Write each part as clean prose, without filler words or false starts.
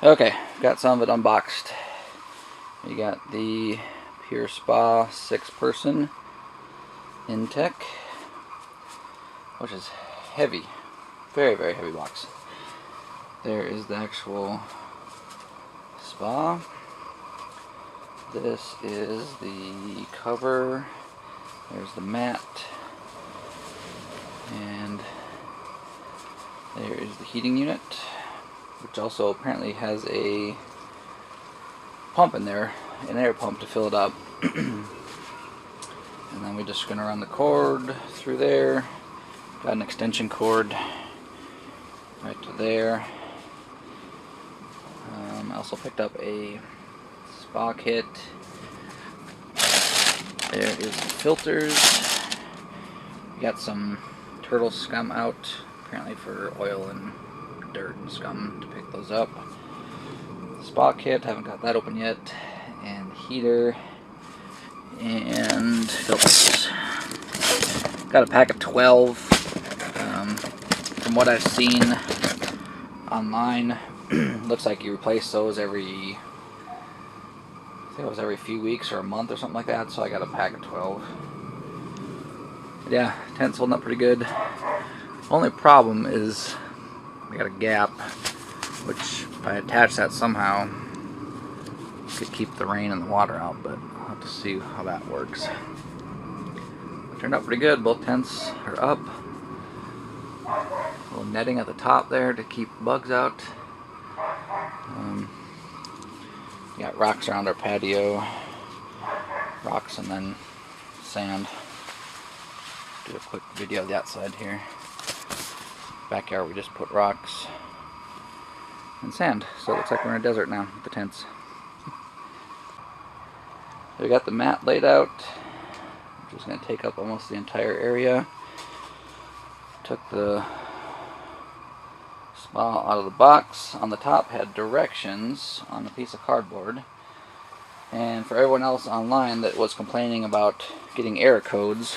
Okay, got some of it unboxed. We got the PureSpa 6-person Intex, which is heavy, very, very heavy box. There is the actual spa. This is the cover. There's the mat. And there is the heating unit, which also apparently has a pump in there, an air pump to fill it up. And then we're just going to run the cord through there. Got an extension cord right to there. I also picked up a spa kit. There is some filters. We got some turtle scum out, apparently for oil and dirt and scum, to pick those up. Spa kit, haven't got that open yet. And heater. And filters. Got a pack of 12. From what I've seen online, looks like you replace those every, I think it was every few weeks or a month or something like that, so I got a pack of 12. Yeah, tent's holding up pretty good. Only problem is we got a gap, which if I attach that somehow, could keep the rain and the water out, but I'll have to see how that works. It turned out pretty good. Both tents are up. A little netting at the top there to keep bugs out. Got rocks around our patio. Rocks and then sand. Do a quick video of the outside here. Backyard, we just put rocks and sand, so it looks like we're in a desert now with the tents. We got the mat laid out, which is going to take up almost the entire area. Took the spa out of the box. On the top had directions on a piece of cardboard. And for everyone else online that was complaining about getting error codes,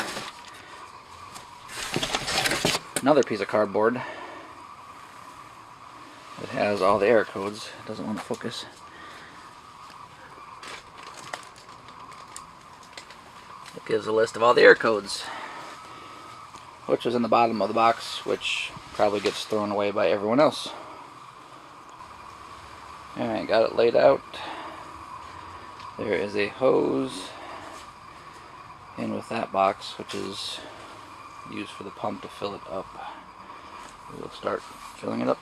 another piece of cardboard that has all the error codes. It doesn't want to focus. It gives a list of all the error codes, which was in the bottom of the box, which probably gets thrown away by everyone else. Alright, got it laid out. There is a hose in with that box, which is used for the pump to fill it up. We'll start filling it up.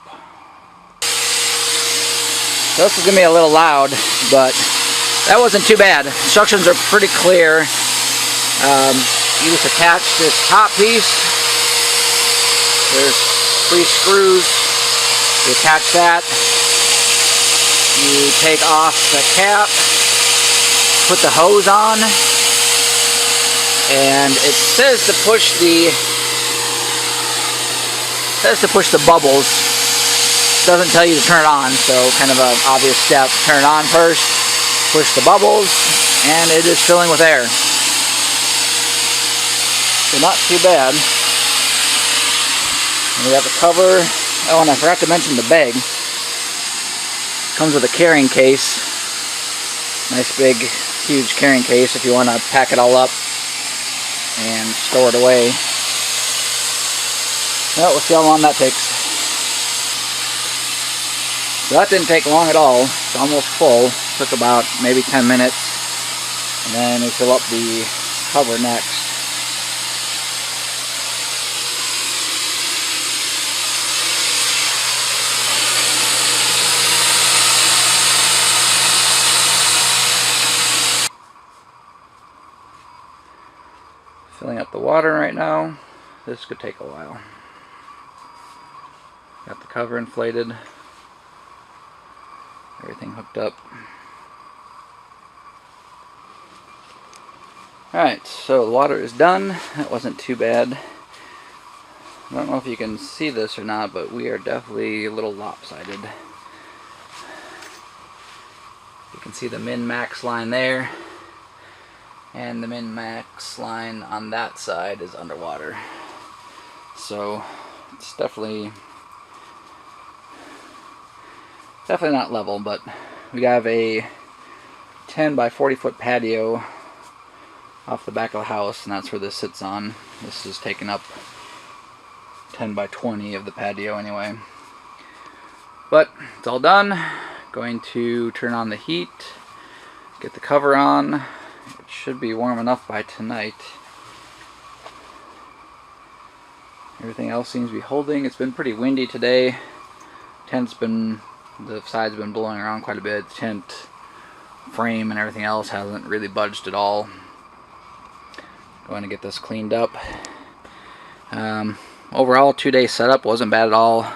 So this is going to be a little loud, but that wasn't too bad. Instructions are pretty clear. You just attach this top piece. There's 3 screws. You attach that. You take off the cap. Put the hose on. And it says to push the bubbles. It doesn't tell you to turn it on, so kind of an obvious step. Turn it on first. Push the bubbles, and it is filling with air. So not too bad. And we have the cover. Oh, and I forgot to mention the bag. Comes with a carrying case. Nice big, huge carrying case if you want to pack it all up and store it away. Well, we'll see how long that takes. So that didn't take long at all. It's almost full. Took about maybe 10 minutes. And then we fill up the cover next. Filling up the water right now. This could take a while. Got the cover inflated. Everything hooked up. Alright, so the water is done. That wasn't too bad. I don't know if you can see this or not, but we are definitely a little lopsided. You can see the min-max line there. And the min-max line on that side is underwater. So it's definitely Definitely not level, but we have a 10 by 40 foot patio off the back of the house, and that's where this sits on. This is taking up 10 by 20 of the patio anyway. But it's all done. Going to turn on the heat, get the cover on. It should be warm enough by tonight. Everything else seems to be holding. It's been pretty windy today. The sides have been blowing around quite a bit. The tent frame and everything else hasn't really budged at all. Going to get this cleaned up. Overall, 2-day setup wasn't bad at all.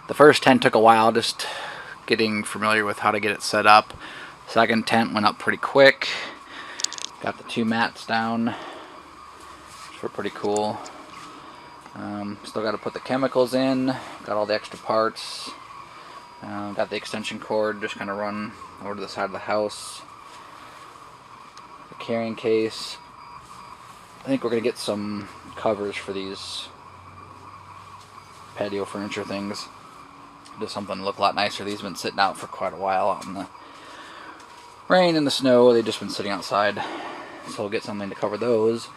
The first tent took a while, just getting familiar with how to get it set up. Second tent went up pretty quick. Got the 2 mats down, which were pretty cool. Still got to put the chemicals in. Got all the extra parts. Got the extension cord just kind of run over to the side of the house. The carrying case. I think we're going to get some covers for these patio furniture things. Just something to look a lot nicer. These have been sitting out for quite a while out in the rain and the snow. They've just been sitting outside. So we'll get something to cover those.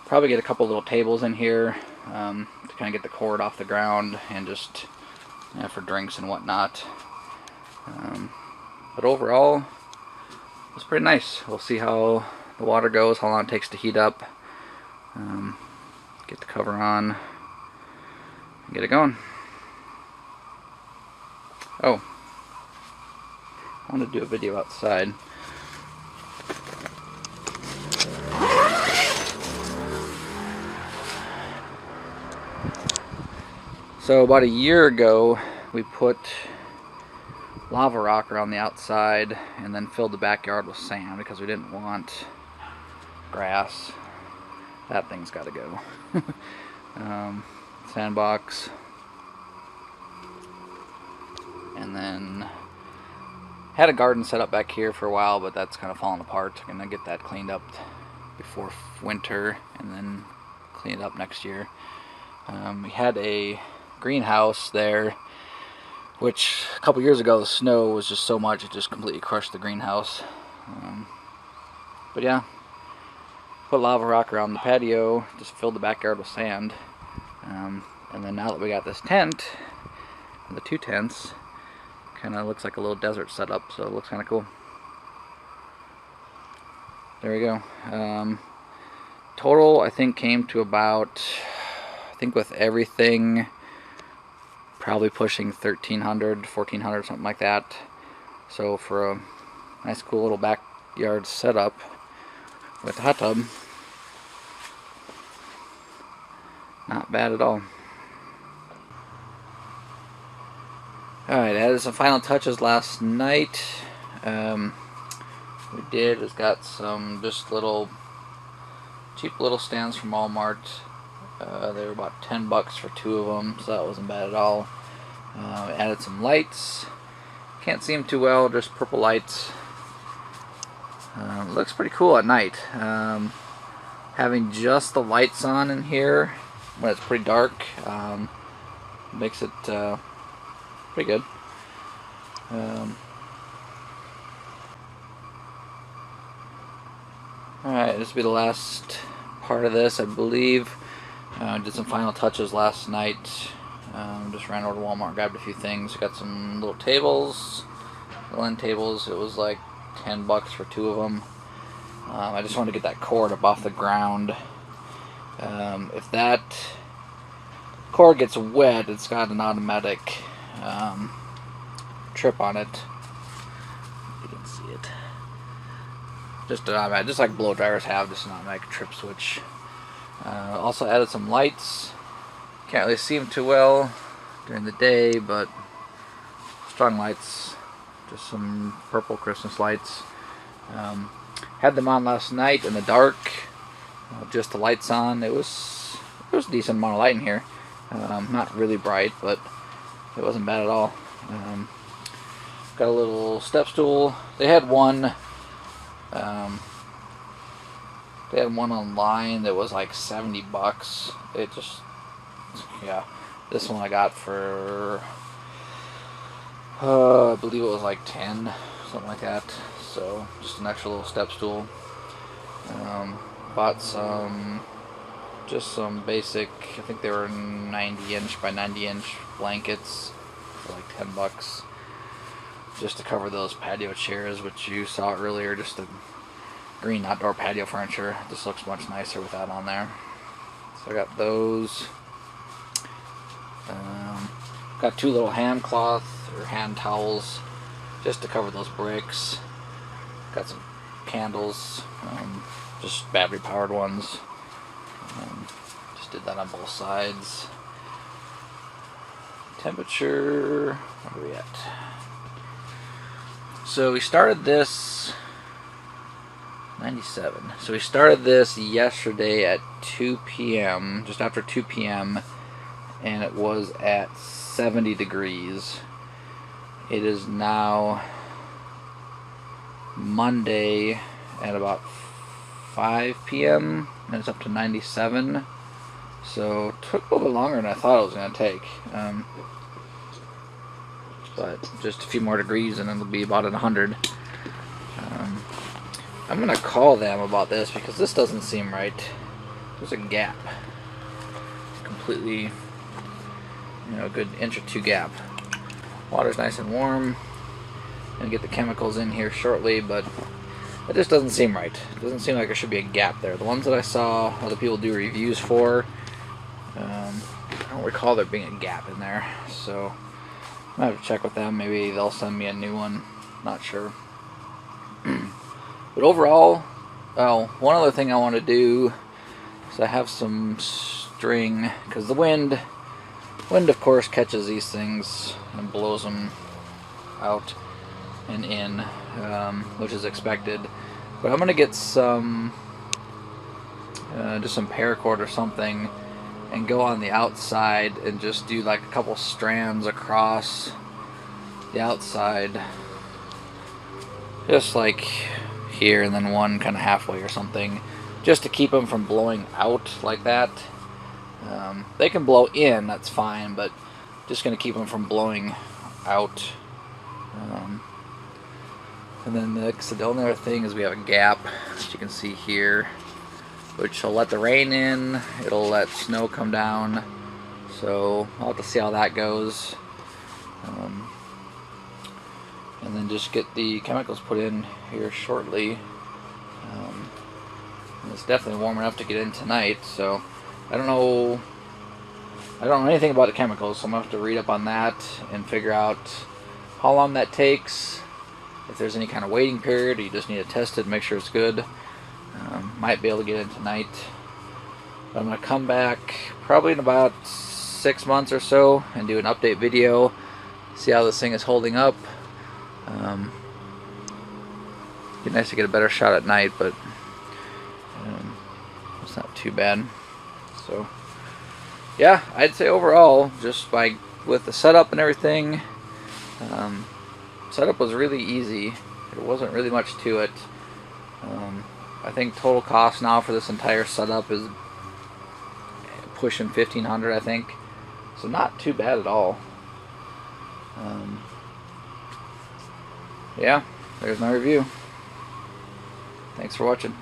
Probably get a couple little tables in here to kind of get the cord off the ground and just for drinks and whatnot. But overall, it's pretty nice. We'll see how the water goes, how long it takes to heat up. Get the cover on, get it going. Oh, I want to do a video outside. So about a year ago, we put lava rock around the outside and then filled the backyard with sand because we didn't want grass. That thing's got to go. Sandbox. And then had a garden set up back here for a while, but that's kind of fallen apart. I'm gonna get that cleaned up before winter and then clean it up next year. We had a greenhouse there, which a couple years ago the snow was just so much it just completely crushed the greenhouse. But yeah, put lava rock around the patio, just filled the backyard with sand. And then now that we got this tent, the 2 tents, kind of looks like a little desert setup, so it looks kind of cool. There we go. Total, I think, came to about, I think with everything, probably pushing $1,300, $1,400, something like that. So for a nice, cool little backyard setup with a hot tub, not bad at all. Alright, added some final touches last night. We did is got some just little cheap little stands from Walmart. They were about $10 for 2 of them, so that wasn't bad at all. Added some lights. Can't see them too well, just purple lights. Looks pretty cool at night. Having just the lights on in here when it's pretty dark makes it pretty good. Alright, this will be the last part of this, I believe. Did some final touches last night. Just ran over to Walmart, grabbed a few things. Got some little tables, little end tables. It was like $10 for 2 of them. I just wanted to get that cord up off the ground. If that cord gets wet, it's got an automatic trip on it. You can see it. Just an automatic, just like blow dryers have, just an automatic trip switch. Also added some lights. Can't really see them too well during the day, but strong lights. Just some purple Christmas lights. Had them on last night in the dark. Just the lights on. It was a decent amount of light in here. Not really bright, but it wasn't bad at all. Got a little step stool. They had one. They had one online that was like $70. It just, yeah. This one I got for I believe it was like 10, something like that. So just an extra little step stool. Bought just some basic, I think they were 90-inch by 90-inch blankets for like $10, just to cover those patio chairs, which you saw earlier. Just the green outdoor patio furniture. This looks much nicer with that on there. So I got those. Got 2 little hand cloth or hand towels just to cover those bricks. Got some candles, just battery powered ones. Just did that on both sides. Temperature, where are we at? So we started this 97. So we started this yesterday at 2 p.m., just after 2 p.m., and it was at 70 degrees. It is now Monday at about 5 p.m. and it's up to 97. So it took a little bit longer than I thought it was going to take. But just a few more degrees and it'll be about at 100. I'm going to call them about this because this doesn't seem right. There's a gap. Completely, a good inch or 2 gap. Water's nice and warm. Gonna get the chemicals in here shortly, but it just doesn't seem right. It doesn't seem like there should be a gap there. The ones that I saw other people do reviews for, I don't recall there being a gap in there. So I might have to check with them. Maybe they'll send me a new one. Not sure. But overall, one other thing I want to do is I have some string, because the wind of course catches these things and blows them out and in, which is expected. But I'm gonna get some just some paracord or something and go on the outside and just do like a couple strands across the outside, just like here, and then one kind of halfway or something, just to keep them from blowing out like that. They can blow in, that's fine, but just going to keep them from blowing out. And then the only other thing is we have a gap, as you can see here, which will let the rain in, it'll let snow come down, so I'll have to see how that goes. And then just get the chemicals put in here shortly. It's definitely warm enough to get in tonight, so I don't know anything about the chemicals, so I'm going to have to read up on that and figure out how long that takes, if there's any kind of waiting period, or you just need to test it and make sure it's good. Might be able to get in tonight. But I'm going to come back probably in about 6 months or so and do an update video, see how this thing is holding up. Be nice to get a better shot at night, but it's not too bad. So yeah, I'd say overall, just with the setup and everything, setup was really easy. There wasn't really much to it. I think total cost now for this entire setup is pushing $1,500, I think. So not too bad at all. Yeah, there's my review. Thanks for watching.